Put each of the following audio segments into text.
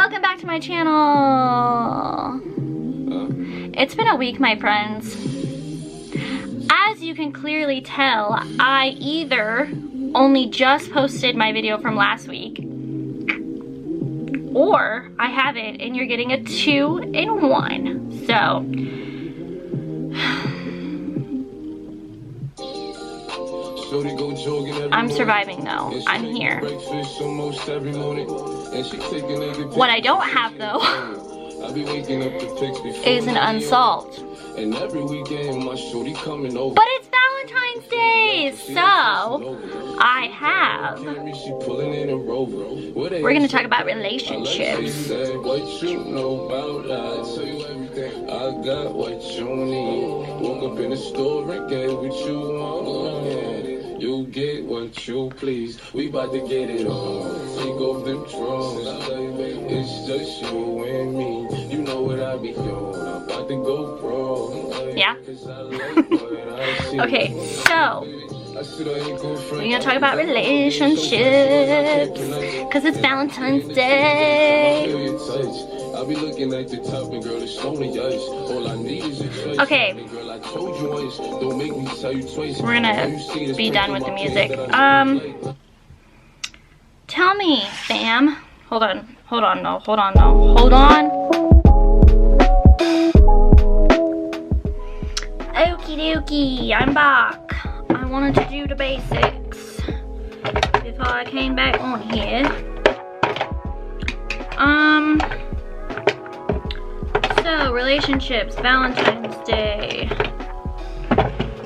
welcome back to my channel. It's been a week, my friends. As you can clearly tell, I either only just posted my video from last week, or I haven't, and you're getting a 2-in-1. So I'm surviving though. I'm here. What I don't have though is an unsolved. But it's Valentine's Day, so I have. We're gonna talk about relationships. I got what you need. Woke up in the store and get what you want. You get what you please. We about to get it on. Take off them drawers. It's just you and me. You know what I be doing. I'm about to go pro. Yeah. Okay, so we're gonna talk about relationships because it's Valentine's Day. I'll be looking at the top and girl, it's only ice. All I need is a choice. Okay. Girl, I told you once, don't make me tell you twice. We're gonna be done with the music. Tell me, fam. Hold on, no. Okie dokie, I'm back. I wanted to do the basics before I came back on here. So, relationships, Valentine's Day.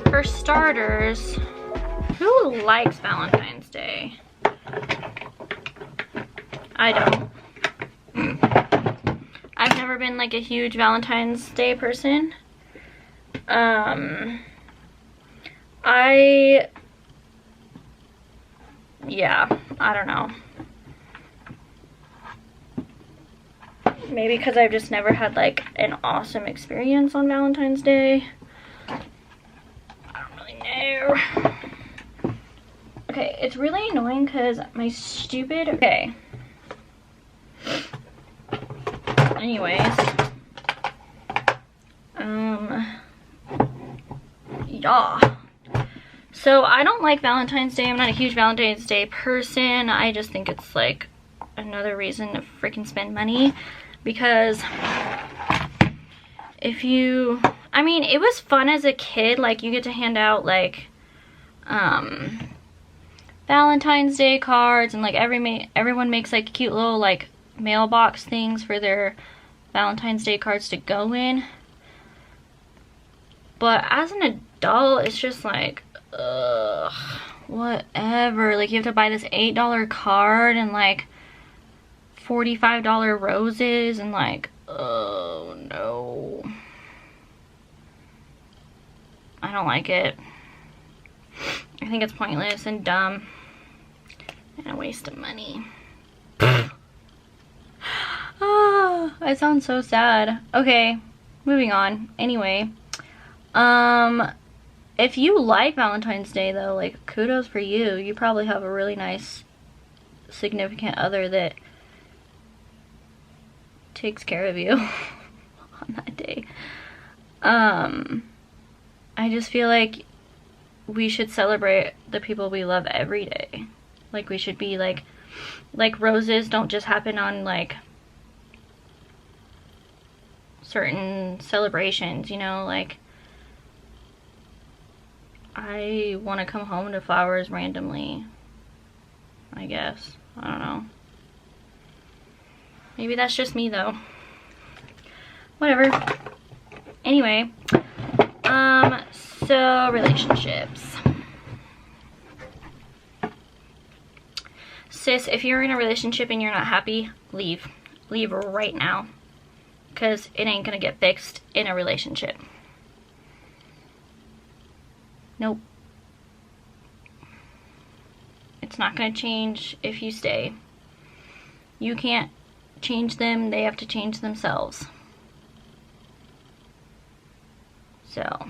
For starters, who likes Valentine's Day? I don't. I've never been like a huge Valentine's Day person. Yeah, I don't know. Maybe because I've just never had like an awesome experience on Valentine's Day. I don't really know. Okay, it's really annoying because my stupid... Okay. Anyways. Yeah. So I don't like Valentine's Day. I'm not a huge Valentine's Day person. I just think it's like another reason to freaking spend money. Because if you, I mean, it was fun as a kid. Like, you get to hand out like Valentine's Day cards, and like everyone makes like cute little like mailbox things for their Valentine's Day cards to go in. But as an adult, it's just like, ugh, whatever. Like, you have to buy this $8 card and like $45 roses, and like, oh no, I don't like it. I think it's pointless and dumb and a waste of money. Oh, I sound so sad. Okay, moving on. Anyway, if you like Valentine's Day though, like, kudos for you. You probably have a really nice significant other that takes care of you on that day. I just feel like we should celebrate the people we love every day. Like, we should be like roses don't just happen on like certain celebrations, you know. Like, I want to come home to flowers randomly, I guess. I don't know. Maybe that's just me though. Whatever. Anyway, so relationships. Sis, if you're in a relationship and you're not happy, leave. Leave right now. Because it ain't gonna get fixed in a relationship. Nope. It's not gonna change if you stay. You can't change them, they have to change themselves. So,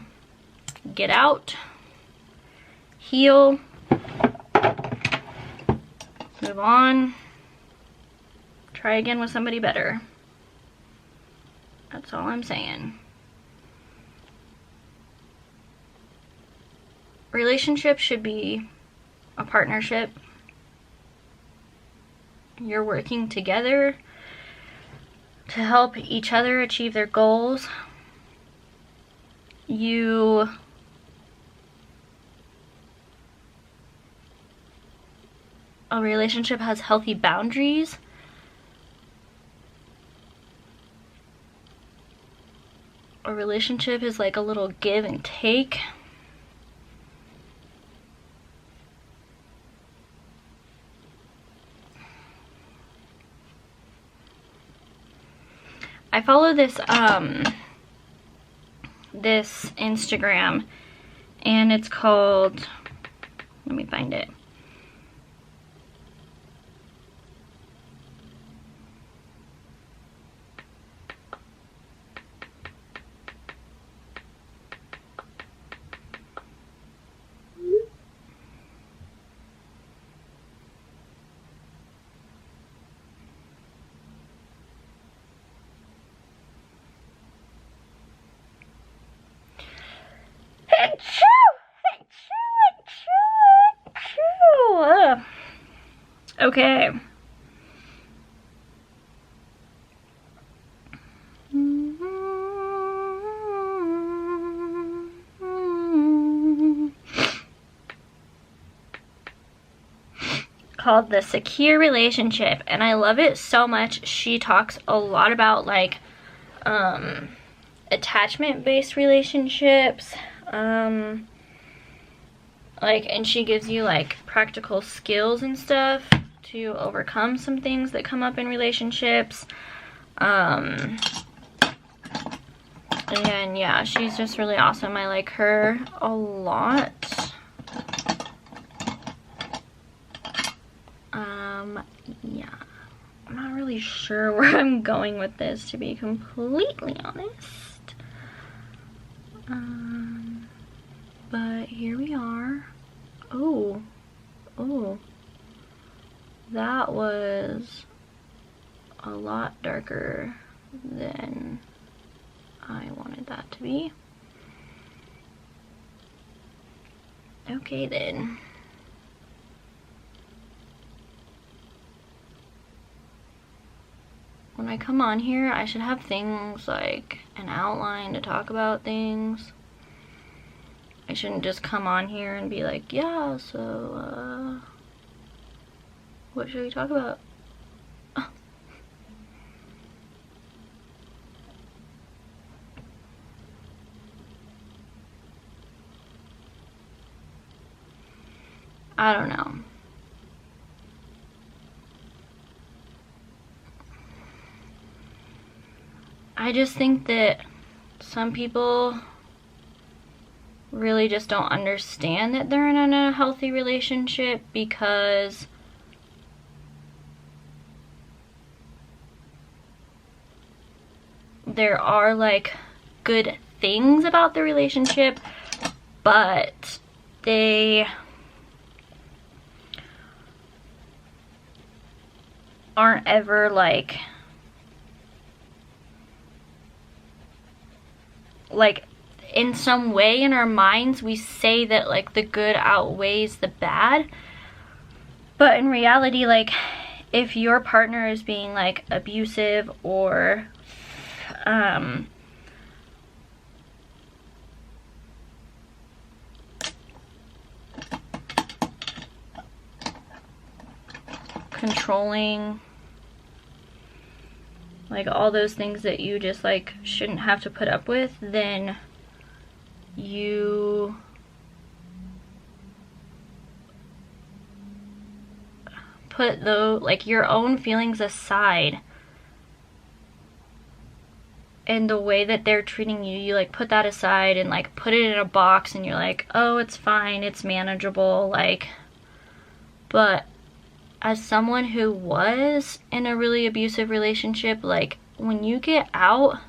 get out, heal, move on, Try again with somebody better. That's all I'm saying. Relationship should be a partnership. You're working together to help each other achieve their goals. A relationship has healthy boundaries. A relationship is like a little give and take. I follow this this Instagram, and it's called, let me find it. Okay. Called The Secure Relationship, and I love it so much. She talks a lot about like attachment-based relationships, like, and she gives you like practical skills and stuff to overcome some things that come up in relationships. And yeah, she's just really awesome. I like her a lot. Yeah, I'm not really sure where I'm going with this, to be completely honest. But here we are. Oh, that was a lot darker than I wanted that to be. Okay then. When I come on here, I should have things like an outline to talk about things. I shouldn't just come on here and be like, yeah, so, what should we talk about? I don't know. I just think that some people really just don't understand that they're in a healthy relationship, because there are like good things about the relationship, but they aren't ever like in some way in our minds we say that like the good outweighs the bad, but in reality, like, if your partner is being like abusive or controlling, like all those things that you just like shouldn't have to put up with, then you put like your own feelings aside, and the way that they're treating you, you like put that aside and like put it in a box, and you're like, oh, it's fine, it's manageable, like. But as someone who was in a really abusive relationship, like, when you get out,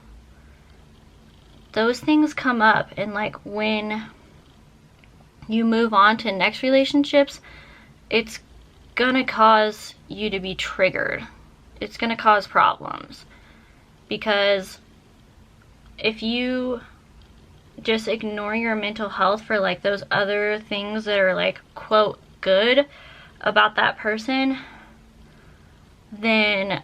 those things come up, and like when you move on to next relationships, it's gonna cause you to be triggered. it's gonna cause problems. Because if you just ignore your mental health for like those other things that are like quote good about that person, then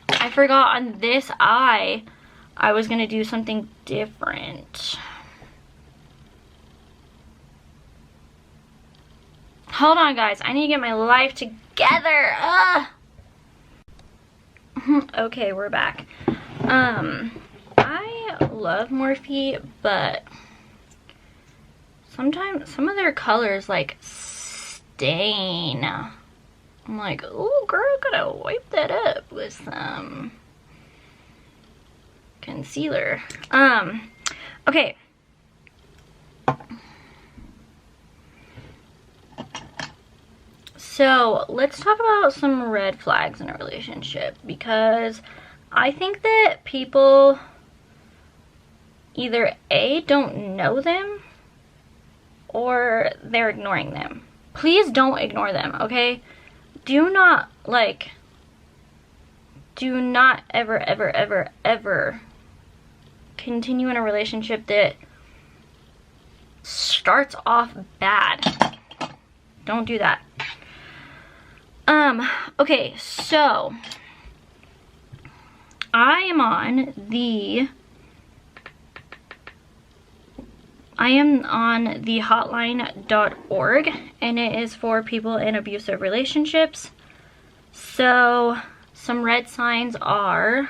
I forgot on this eye I was gonna do something different. Hold on guys, I need to get my life together. Okay, we're back. I love Morphe, but sometimes some of their colors like stain. I'm like, oh girl, gotta wipe that up with some concealer. Okay. So let's talk about some red flags in a relationship, because I think that people either A, don't know them, or they're ignoring them. Please don't ignore them, okay? Do not, like, do not ever, ever, ever, ever continue in a relationship that starts off bad. Don't do that. Okay, so I am on the hotline.org, and it is for people in abusive relationships. So some red signs are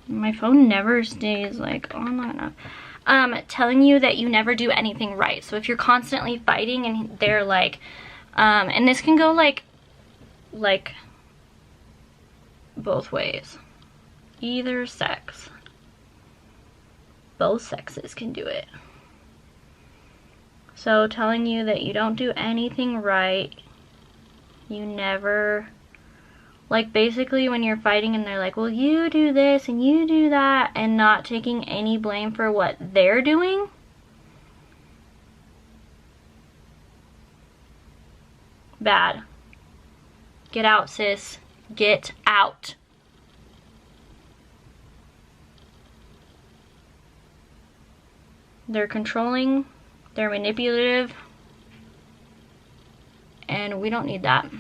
my phone never stays like on long enough. Telling you that you never do anything right. So if you're constantly fighting and they're like, and this can go like both ways, either sex, both sexes can do it. So telling you that you don't do anything right, you never, like basically when you're fighting and they're like, well, you do this and you do that, and not taking any blame for what they're doing. Bad. Get out, sis. Get out. They're controlling, they're manipulative, and we don't need that.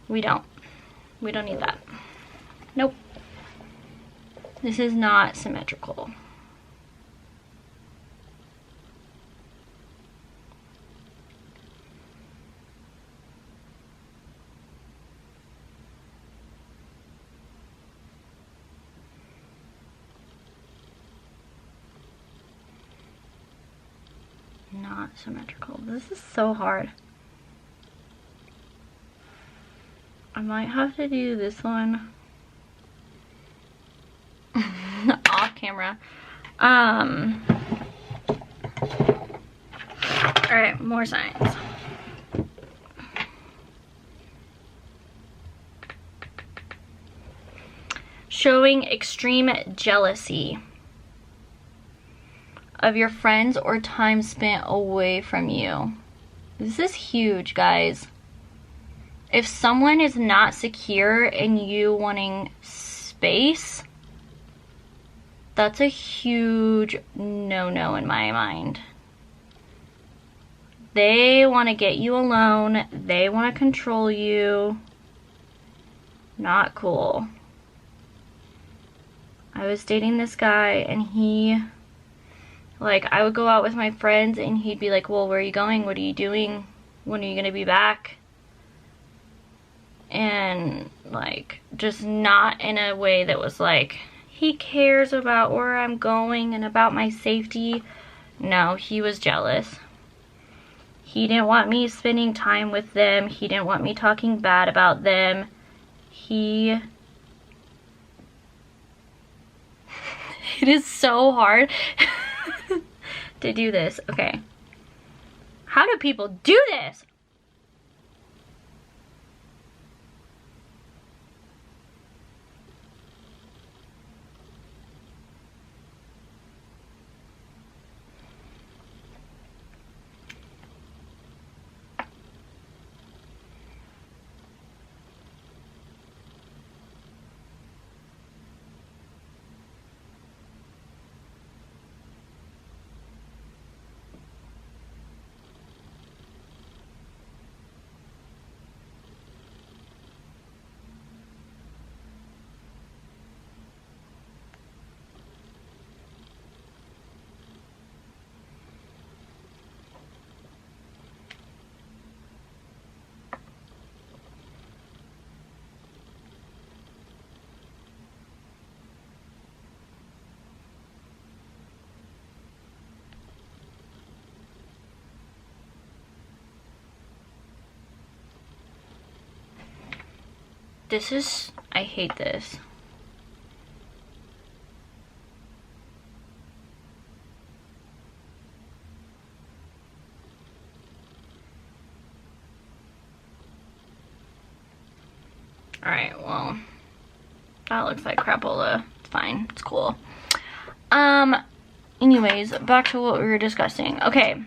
We don't need that. Nope. This is not symmetrical. Not symmetrical. This is so hard. I might have to do this one off camera. Alright, more signs. Showing extreme jealousy of your friends or time spent away from you. This is huge, guys. If someone is not secure in you wanting space, that's a huge no-no in my mind. They want to get you alone. They want to control you. Not cool. I was dating this guy and he, like, I would go out with my friends and he'd be like, well, where are you going? What are you doing? When are you going to be back? And like, just not in a way that was like, he cares about where I'm going and about my safety. No, he was jealous. He didn't want me spending time with them. He didn't want me talking bad about them. He It is so hard to do this. Okay. How do people do this? This is, I hate this. Alright, well, that looks like crapola. It's fine, it's cool. Anyways, back to what we were discussing. Okay,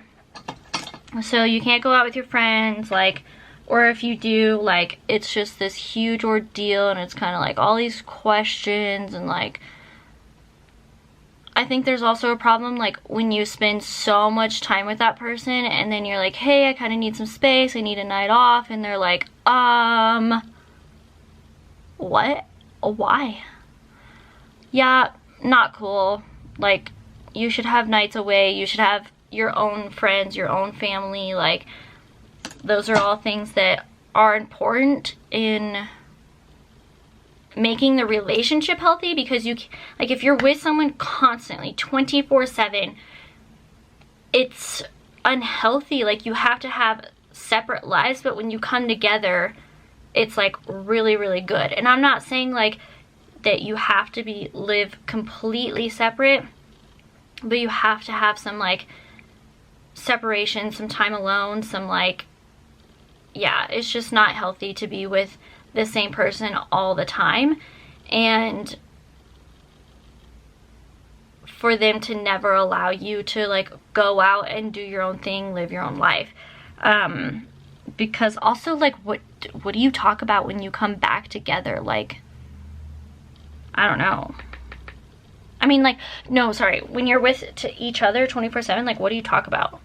so you can't go out with your friends, like, or if you do, like, it's just this huge ordeal and it's kind of like all these questions and like, I think there's also a problem like when you spend so much time with that person and then you're like, hey, I kind of need some space, I need a night off, and they're like, what? Why? Yeah, not cool. Like, you should have nights away, you should have your own friends, your own family, like, those are all things that are important in making the relationship healthy, because you, like, if you're with someone constantly 24/7, it's unhealthy. Like, you have to have separate lives, but when you come together, it's like really, really good. And I'm not saying like that you have to live completely separate, but you have to have some like separation, some time alone, some like, yeah, it's just not healthy to be with the same person all the time, and for them to never allow you to like go out and do your own thing, live your own life. Because also, like, what do you talk about when you come back together? Like, I don't know. I mean, like, no, sorry, when you're with each other 24/7, like, what do you talk about?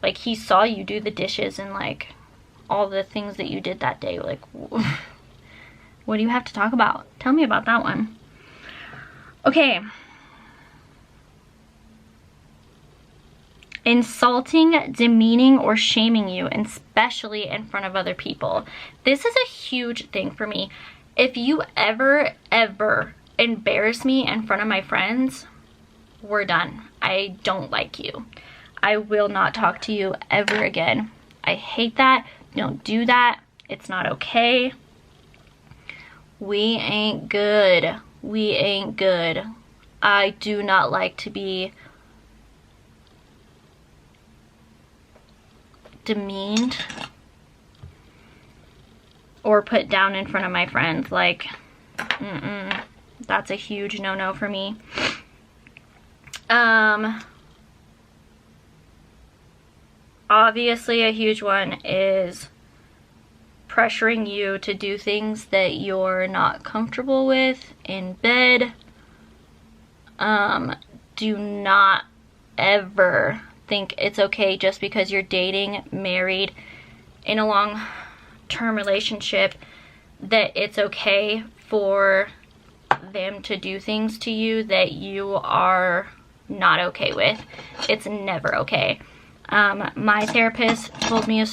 Like, he saw you do the dishes and like all the things that you did that day. Like, what do you have to talk about? Tell me about that one. Okay. Insulting, demeaning, or shaming you, especially in front of other people. This is a huge thing for me. If you ever embarrass me in front of my friends, we're done. I don't like you. I will not talk to you ever again. I hate that. Don't do that. It's not okay. We ain't good. We ain't good. I do not like to be demeaned or put down in front of my friends. Like, that's a huge no-no for me. Obviously a huge one is pressuring you to do things that you're not comfortable with in bed. Do not ever think it's okay just because you're dating, married, in a long-term relationship, that it's okay for them to do things to you that you are not okay with. It's never okay. My therapist told me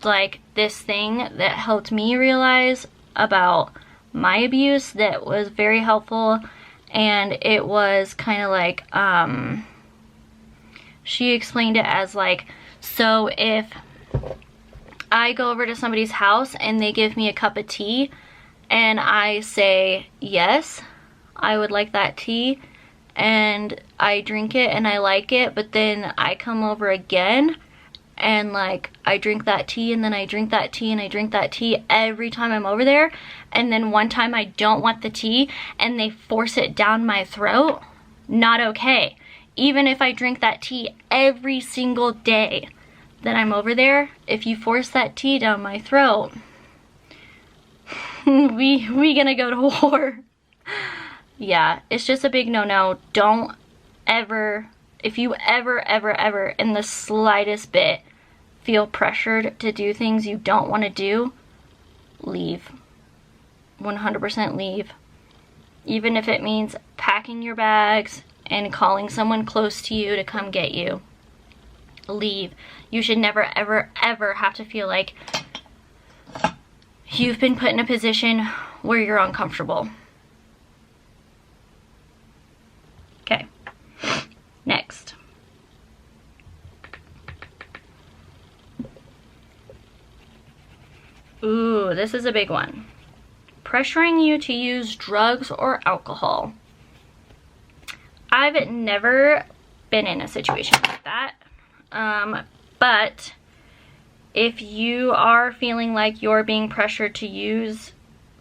like this thing that helped me realize about my abuse that was very helpful, and it was kind of like, she explained it as like, so if I go over to somebody's house and they give me a cup of tea and I say, yes, I would like that tea, and I drink it and I like it, but then I come over again and like I drink that tea and then I drink that tea and I drink that tea every time I'm over there, and then one time I don't want the tea and they force it down my throat, not okay. Even if I drink that tea every single day that I'm over there, if you force that tea down my throat, we gonna go to war. Yeah, it's just a big no-no. Don't ever, if you ever in the slightest bit feel pressured to do things you don't want to do, leave. 100% leave. Even if it means packing your bags and calling someone close to you to come get you. Leave. You should never ever have to feel like you've been put in a position where you're uncomfortable. Okay, next. Ooh, this is a big one. Pressuring you to use drugs or alcohol. I've never been in a situation like that, but if you are feeling like you're being pressured to use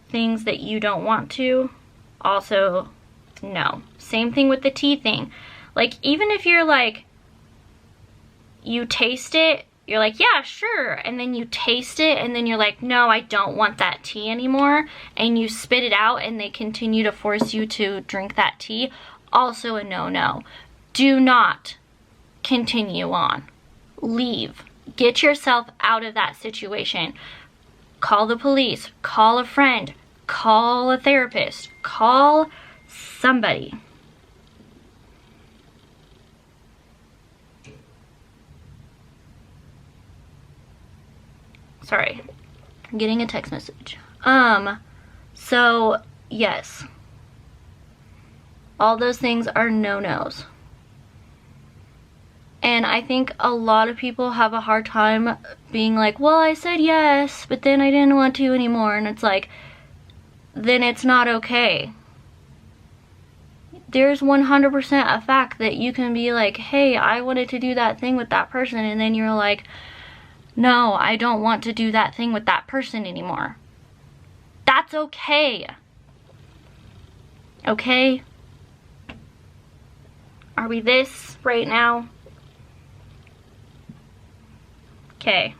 things that you don't want to, also no. Same thing with the tea thing. Like, even if you're like, you taste it, you're like, yeah, sure, and then you taste it and then you're like, no, I don't want that tea anymore, and you spit it out and they continue to force you to drink that tea, also a no-no. Do not continue on. Leave. Get yourself out of that situation. Call the police, call a friend, call a therapist, call somebody. Sorry, I'm getting a text message. So yes, all those things are no-nos. And I think a lot of people have a hard time being like, well, I said yes, but then I didn't want to anymore. And it's like, then it's not okay. There's 100% a fact that you can be like, hey, I wanted to do that thing with that person, and then you're like, no, I don't want to do that thing with that person anymore. That's okay. Okay? Are we this right now? Okay.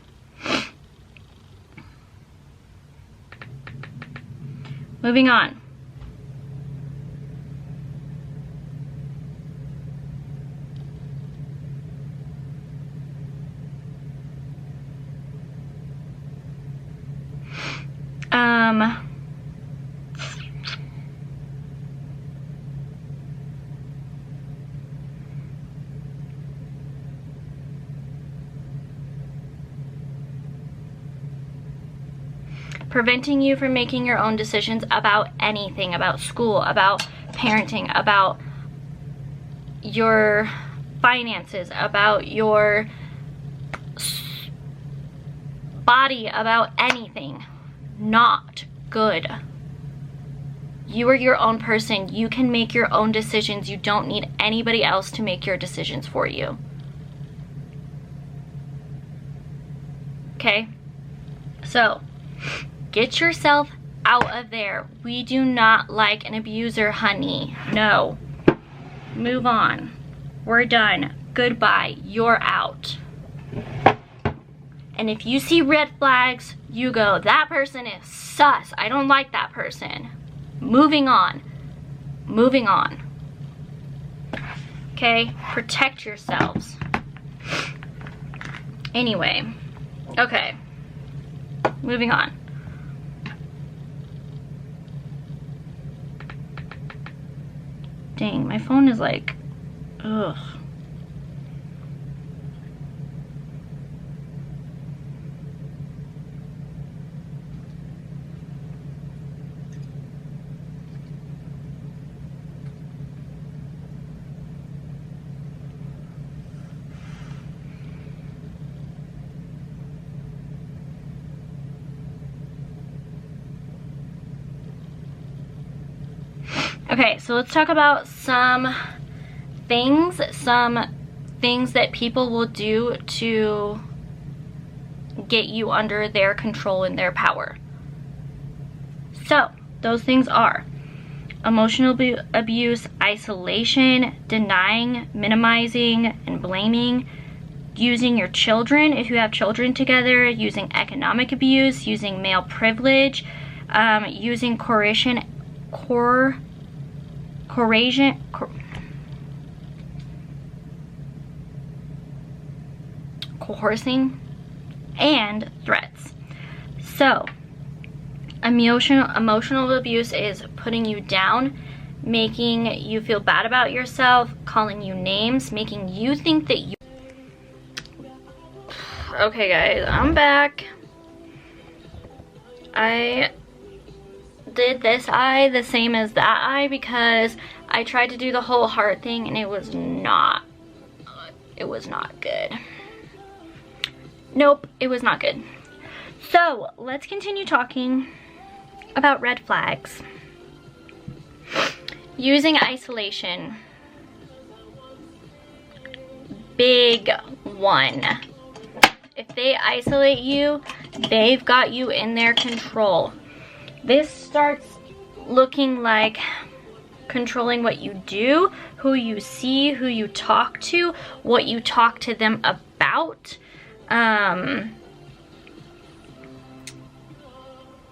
Moving on. Preventing you from making your own decisions about anything, about school, about parenting, about your finances, about your body, about anything. Not good. You are your own person. You can make your own decisions. You don't need anybody else to make your decisions for you. Okay? So, get yourself out of there. We do not like an abuser, honey. No. Move on. We're done. Goodbye. You're out. And if you see red flags, you go, that person is sus. I don't like that person. Moving on. Moving on. Okay? Protect yourselves. Anyway. Okay. Moving on. Dang, my phone is like, ugh. Okay, so let's talk about some some things that people will do to get you under their control and their power. So those things are emotional abuse, isolation, denying, minimizing, and blaming, using your children if you have children together, using economic abuse, using male privilege, using coercion, coercing, and threats. So emotional abuse is putting you down, making you feel bad about yourself, calling you names, making you think that you... Okay guys, I'm back. I did this eye the same as that eye because I tried to do the whole heart thing and it was not good. Nope, it was not good. So let's continue talking about red flags. Using isolation. Big one. If they isolate you, they've got you in their control. This starts looking like controlling what you do, who you see, who you talk to, what you talk to them about,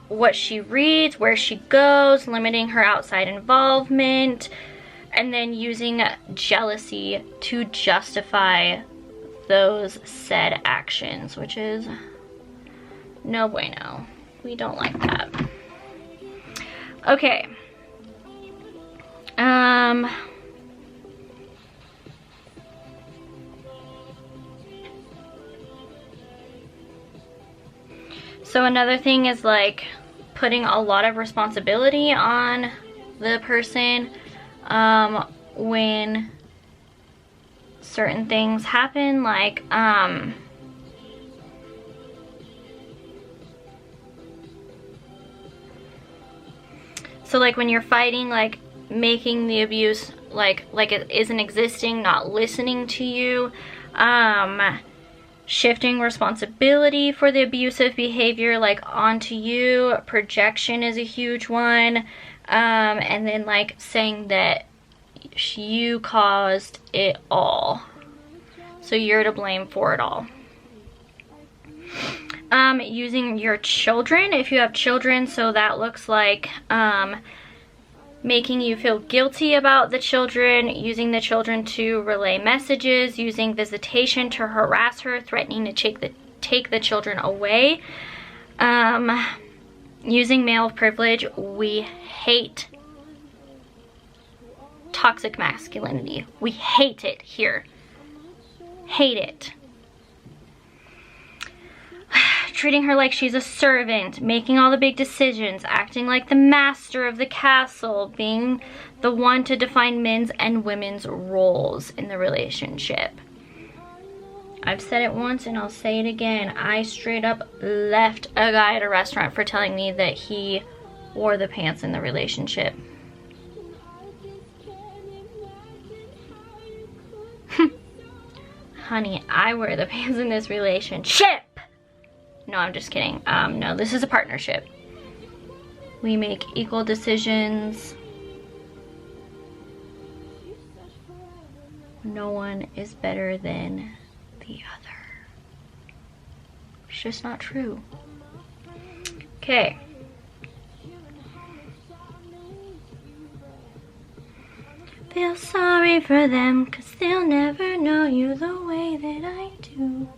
what she reads, where she goes, limiting her outside involvement, and then using jealousy to justify those said actions, which is no bueno. We don't like that. Okay. So another thing is like putting a lot of responsibility on the person when certain things happen, like so like when you're fighting, like making the abuse like it isn't existing, not listening to you, shifting responsibility for the abusive behavior like onto you. Projection is a huge one, and then like saying that you caused it all, so you're to blame for it all. Using your children if you have children, so that looks like making you feel guilty about the children, using the children to relay messages, using visitation to harass her, threatening to take the children away, using male privilege. We hate toxic masculinity. We hate it here. Hate it. Treating her like she's a servant, making all the big decisions, acting like the master of the castle, being the one to define men's and women's roles in the relationship. I've said it once and I'll say it again. I straight up left a guy at a restaurant for telling me that he wore the pants in the relationship. Honey, I wear the pants in this relationship. No, I'm just kidding. No, this is a partnership. We make equal decisions. No one is better than the other. It's just not true. Okay. Feel sorry for them, 'cause they'll never know you the way that I do.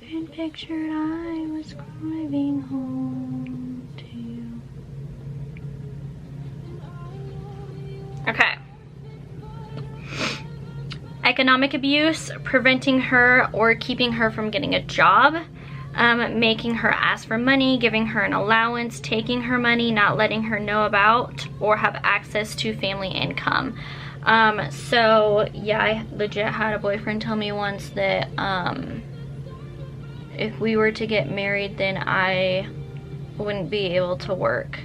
And pictured I was driving home to you. Okay. Economic abuse, preventing her or keeping her from getting a job, making her ask for money, giving her an allowance, taking her money, not letting her know about or have access to family income. So yeah, I legit had a boyfriend tell me once that if we were to get married, then I wouldn't be able to work.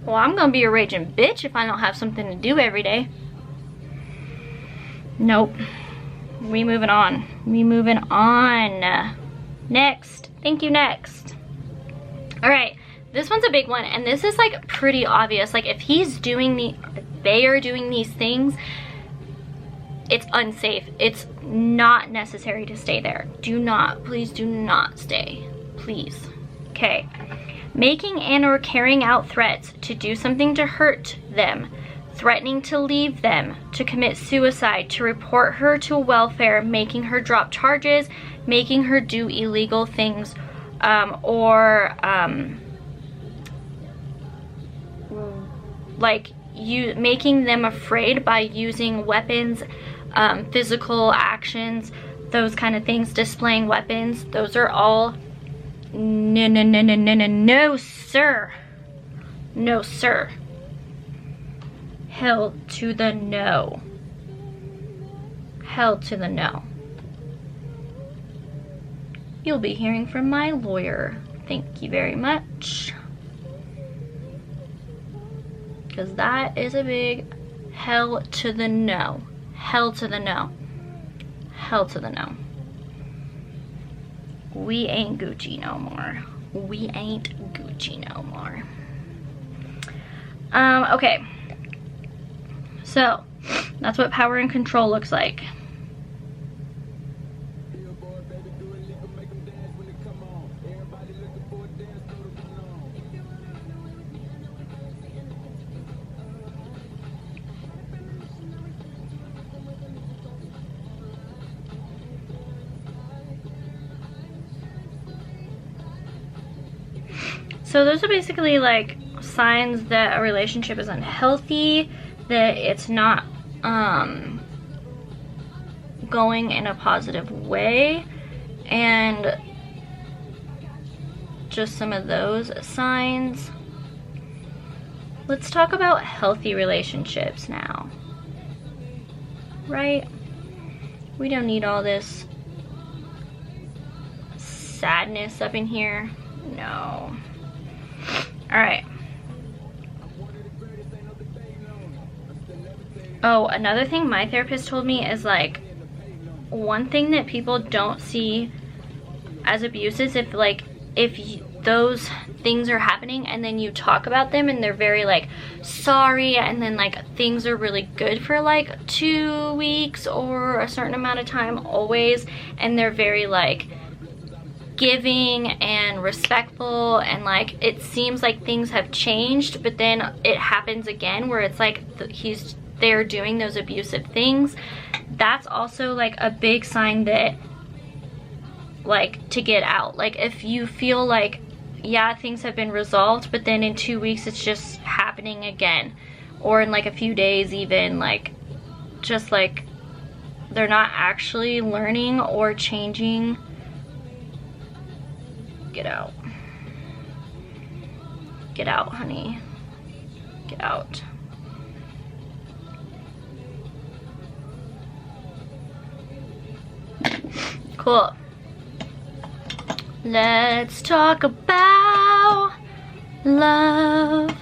Well, I'm gonna be a raging bitch if I don't have something to do every day. Nope. We moving on. We moving on. Next. Thank you, next. Alright, this one's a big one, and this is like pretty obvious. Like if he's doing they are doing these things, it's unsafe. It's not necessary to stay there. Do not, please do not stay. Please. Okay. Making and or carrying out threats to do something to hurt them, threatening to leave them, to commit suicide, to report her to welfare, making her drop charges, making her do illegal things, like you making them afraid by using weapons, physical actions, those kind of things, displaying weapons. Those are all no, no, no, no, no, no, no, sir. No, sir. Hell to the no. Hell to the no. You'll be hearing from my lawyer. Thank you very much. Because that is a big hell to the no. Hell to the no. Hell to the no. We ain't Gucci no more. We ain't Gucci no more. Okay. So, that's what power and control looks like. So those are basically like signs that a relationship is unhealthy, that it's not going in a positive way, and just some of those signs. Let's talk about healthy relationships now, right? We don't need all this sadness up in here. No. Alright. Oh, another thing my therapist told me is like, one thing that people don't see as abuse is if those things are happening and then you talk about them and they're very like sorry, and then like things are really good for like 2 weeks or a certain amount of time always, and they're very like giving and respectful, and like it seems like things have changed, but then it happens again where it's like they're doing those abusive things. That's also like a big sign that like to get out. Like if you feel like, yeah, things have been resolved, but then in 2 weeks it's just happening again, or in like a few days even, like just like they're not actually learning or changing. Get out. Get out, honey. Get out. Cool. Let's talk about love.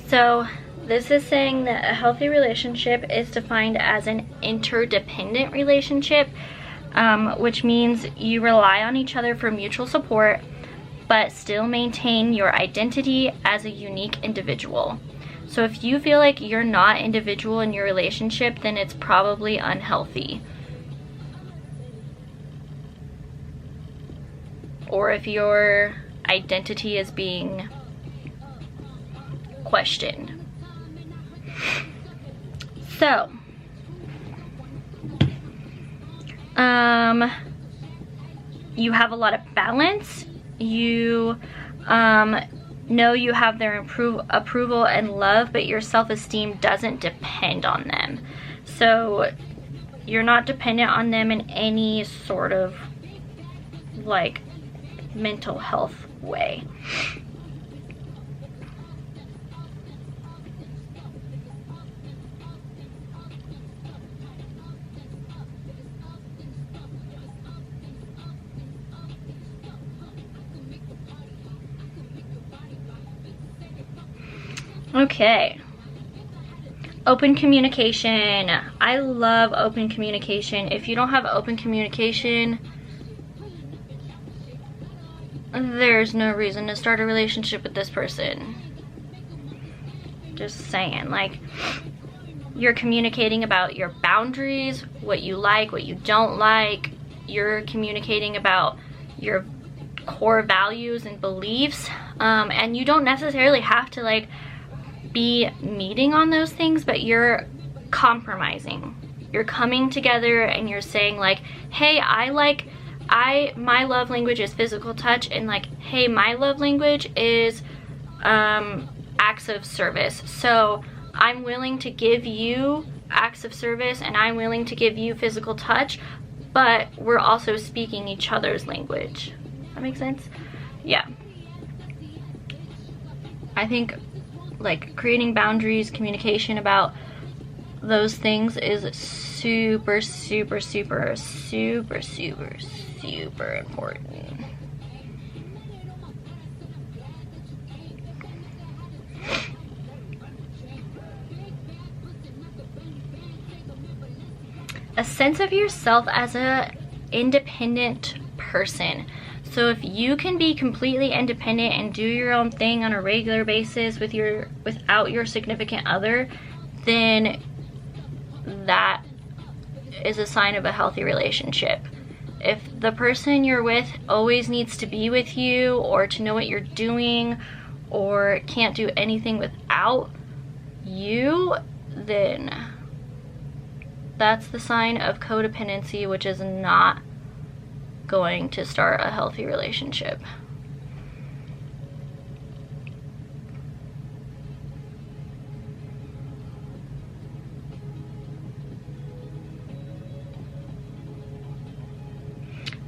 So this is saying that a healthy relationship is defined as an interdependent relationship, which means you rely on each other for mutual support, but still maintain your identity as a unique individual. So if you feel like you're not individual in your relationship, then it's probably unhealthy. or if your identity is being questioned. So, you have a lot of balance. You know you have their approval and love, but your self-esteem doesn't depend on them. So you're not dependent on them in any sort of like mental health way. Okay. Open communication. I love open communication. If you don't have open communication, there's no reason to start a relationship with this person. Just saying. Like, you're communicating about your boundaries, what you like, what you don't like. You're communicating about your core values and beliefs. And you don't necessarily have to like be meeting on those things, but you're compromising. You're coming together and you're saying like, hey, my love language is physical touch, and like, hey, my love language is acts of service. So I'm willing to give you acts of service and I'm willing to give you physical touch, but we're also speaking each other's language. That makes sense? Yeah. I think like creating boundaries, communication about those things is super, super, super, super, super, super important. A sense of yourself as an independent person. So if you can be completely independent and do your own thing on a regular basis without your significant other, then that is a sign of a healthy relationship. If the person you're with always needs to be with you or to know what you're doing or can't do anything without you, then that's the sign of codependency, which is not going to start a healthy relationship.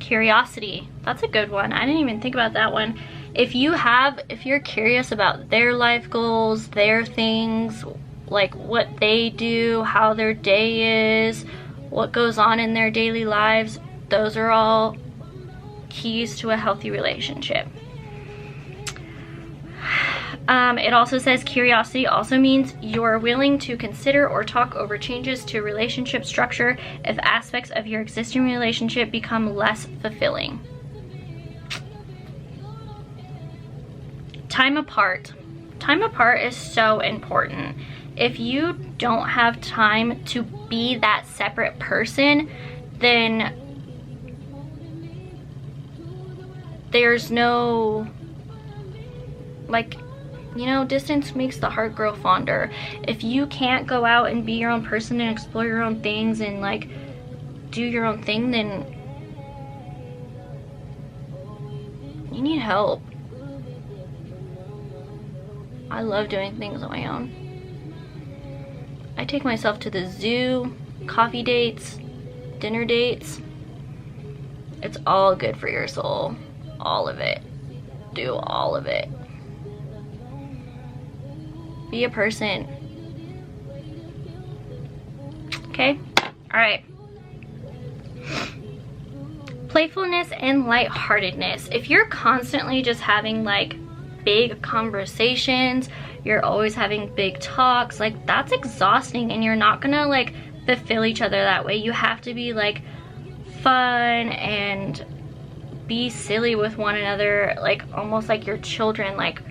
Curiosity, that's a good one. I didn't even think about that one. If you're curious about their life goals, their things, like what they do, how their day is, what goes on in their daily lives, those are all keys to a healthy relationship. It also says curiosity also means you're willing to consider or talk over changes to relationship structure if aspects of your existing relationship become less fulfilling. Time apart. Time apart is so important. If you don't have time to be that separate person, then there's no, like, you know, distance makes the heart grow fonder. If you can't go out and be your own person and explore your own things and like do your own thing, then you need help. I love doing things on my own. I take myself to the zoo, coffee dates, dinner dates. It's all good for your soul. All of it. Do all of it. Be a person. Okay? Alright. Playfulness and lightheartedness. If you're constantly just having like big conversations, you're always having big talks, like that's exhausting and you're not gonna like fulfill each other that way. You have to be like fun and be silly with one another, like almost like your children, like,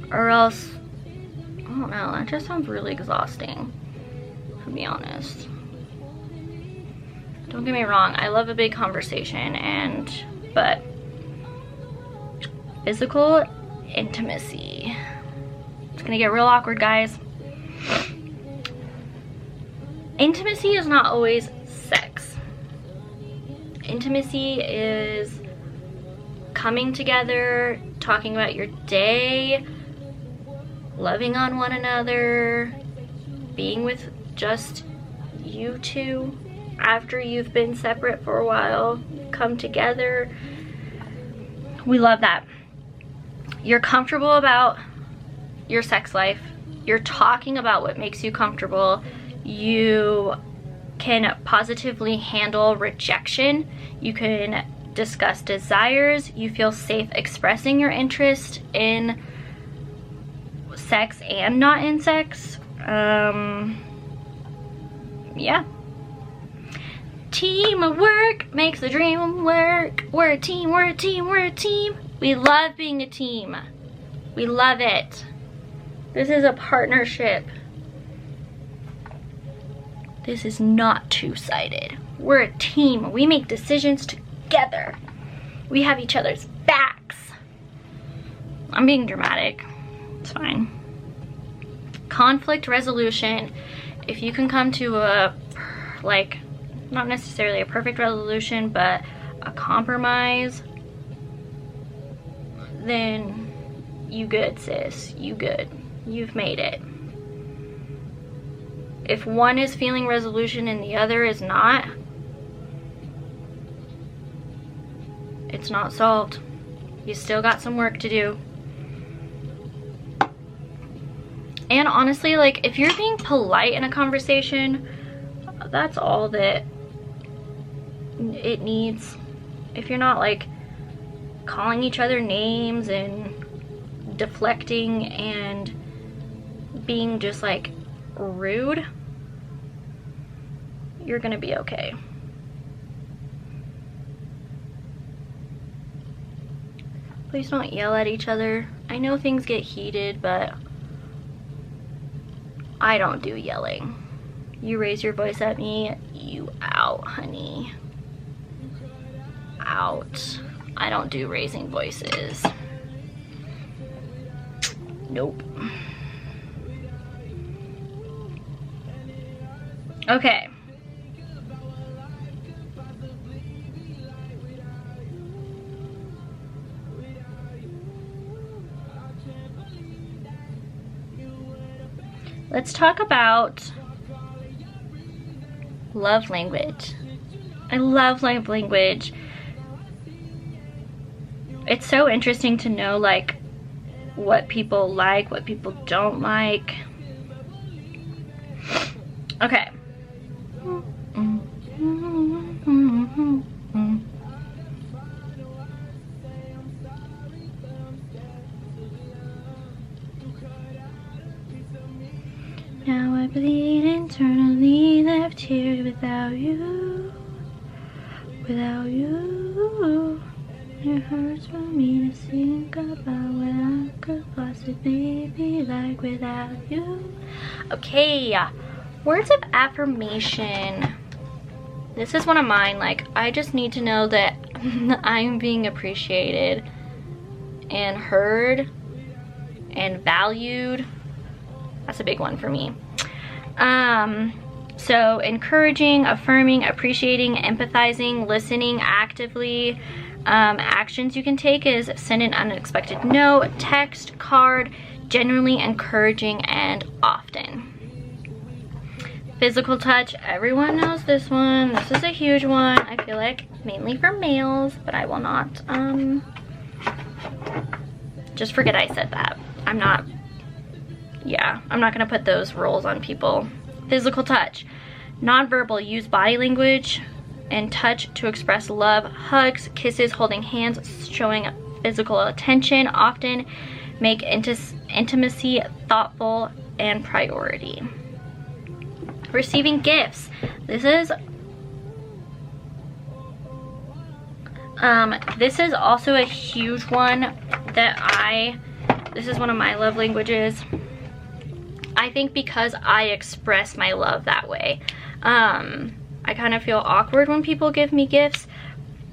or else, I don't know, that just sounds really exhausting, to be honest. Don't get me wrong, I love a big conversation, but Physical intimacy. It's gonna get real awkward, guys. Intimacy is not always sex. Intimacy is coming together, talking about your day, loving on one another, being with just you two after you've been separate for a while, come together. We love that. You're comfortable about your sex life. You're talking about what makes you comfortable. You can positively handle rejection. You can discuss desires. You feel safe expressing your interest in sex and not in sex. Yeah. Teamwork makes the dream work. We're a team, we're a team, we're a team. We love being a team. We love it. This is a partnership. This is not two-sided. We're a team. We make decisions together. We have each other's backs. I'm being dramatic. It's fine. Conflict resolution. If you can come to a, like, not necessarily a perfect resolution, but a compromise, then you good, sis. You good. You've made it. If one is feeling resolution and the other is not, it's not solved. You still got some work to do. And honestly, like, if you're being polite in a conversation, that's all that it needs. If you're not, like, calling each other names and deflecting and being just, like, rude, you're gonna be okay. Please don't yell at each other. I know things get heated, but I don't do yelling. You raise your voice at me, you out, honey. Out. I don't do raising voices. Nope. Okay. Let's talk about love language. I love love language. It's so interesting to know, like, what people like, what people don't like. Okay. Now I bleed internally, left here without you, without you. It hurts for me to think about what I could possibly be like without you. Okay, words of affirmation. This is one of mine. Like, I just need to know that I'm being appreciated and heard and valued. That's a big one for me. So encouraging, affirming, appreciating, empathizing, listening actively. Actions you can take is send an unexpected note, text, card, genuinely encouraging and often. Physical touch, everyone knows this one. This is a huge one. I feel like mainly for males, but I will not, just forget I said that. I'm not gonna put those roles on people. Physical touch, nonverbal, use body language and touch to express love, hugs, kisses, holding hands, showing physical attention, often make intimacy thoughtful and priority. Receiving gifts, this is also a huge one that this is one of my love languages. I think because I express my love that way. I kind of feel awkward when people give me gifts,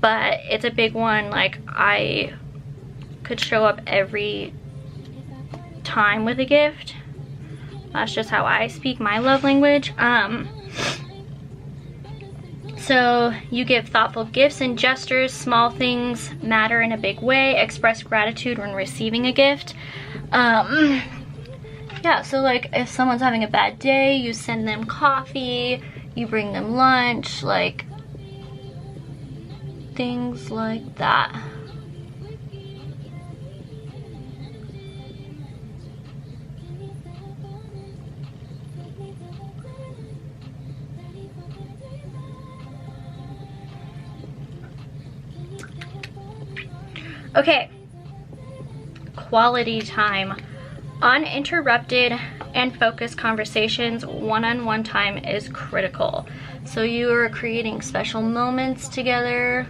but it's a big one. Like, I could show up every time with a gift. That's just how I speak my love language. So you give thoughtful gifts and gestures. Small things matter in a big way. Express gratitude when receiving a gift. Yeah, so like if someone's having a bad day, you send them coffee, you bring them lunch, like things like that. Okay, quality time. Uninterrupted and focused conversations, one-on-one time is critical. So you are creating special moments together.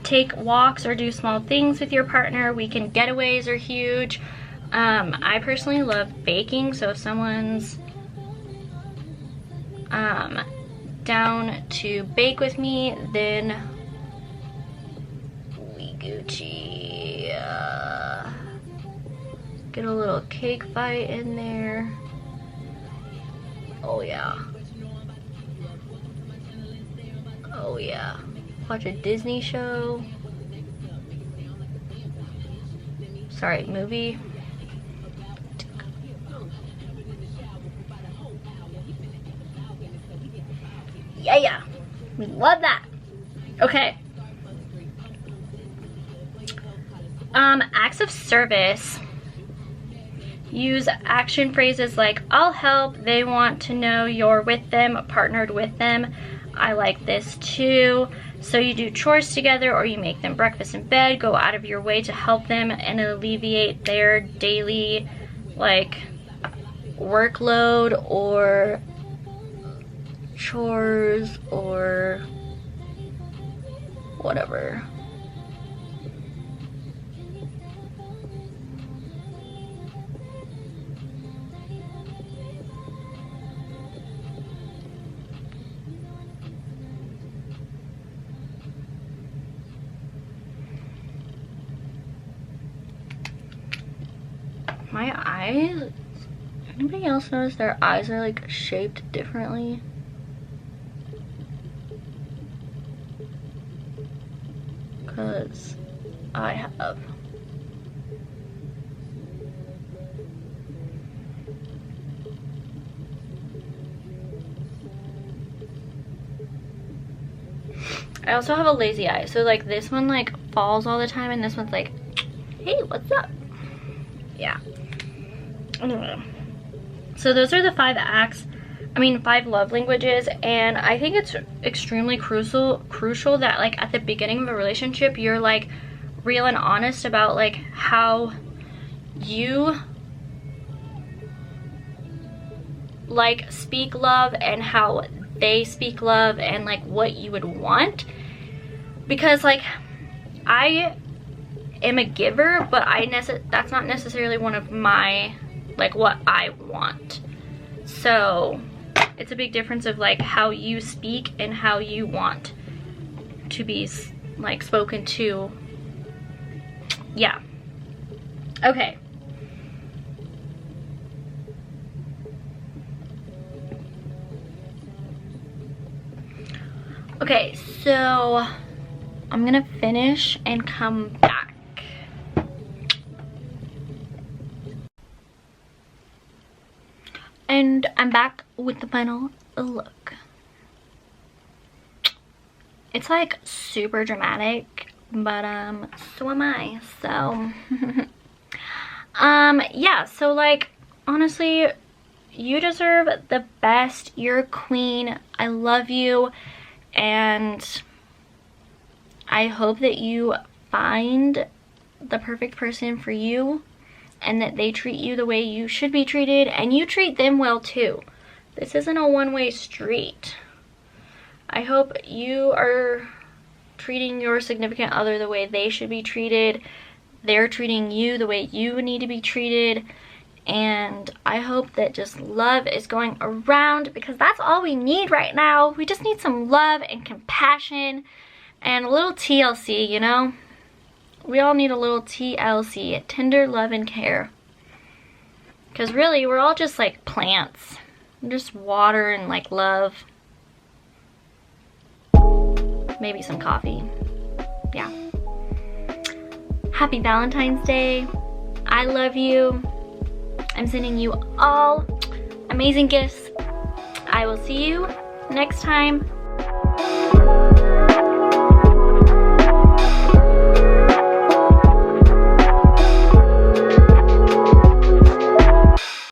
Take walks or do small things with your partner. Weekend getaways are huge. I personally love baking, so if someone's down to bake with me, then we Gucci. Get a little cake bite in there. Oh yeah. Oh yeah. Watch a Disney show. Sorry, movie. Yeah, we love that. Okay. Acts of service. Use action phrases like I'll help, they want to know you're with them, partnered with them. I like this too. So you do chores together or you make them breakfast in bed, go out of your way to help them and alleviate their daily like workload or chores or whatever. My eyes, anybody else notice their eyes are like shaped differently? Because I have. I also have a lazy eye, so like this one like falls all the time and this one's like, hey, what's up? Yeah. Anyway, so those are the 5 love languages, and I think it's extremely crucial that like at the beginning of a relationship you're like real and honest about like how you like speak love and how they speak love and like what you would want, because like I am a giver, but that's not necessarily one of my like what I want. So it's a big difference of like how you speak and how you want to be like spoken to. Yeah. Okay. Okay, so I'm gonna finish and come back. And I'm back with the final look. It's like super dramatic, but so am I, so yeah, so like honestly, you deserve the best. You're a queen. I love you, and I hope that you find the perfect person for you and that they treat you the way you should be treated and you treat them well too. This isn't a one-way street. I hope you are treating your significant other the way they should be treated. They're treating you the way you need to be treated. And I hope that just love is going around, because that's all we need right now. We just need some love and compassion and a little TLC, you know? We all need a little TLC, tender love and care. Because really, we're all just like plants. We're just water and like love. Maybe some coffee. Yeah. Happy Valentine's Day. I love you. I'm sending you all amazing gifts. I will see you next time.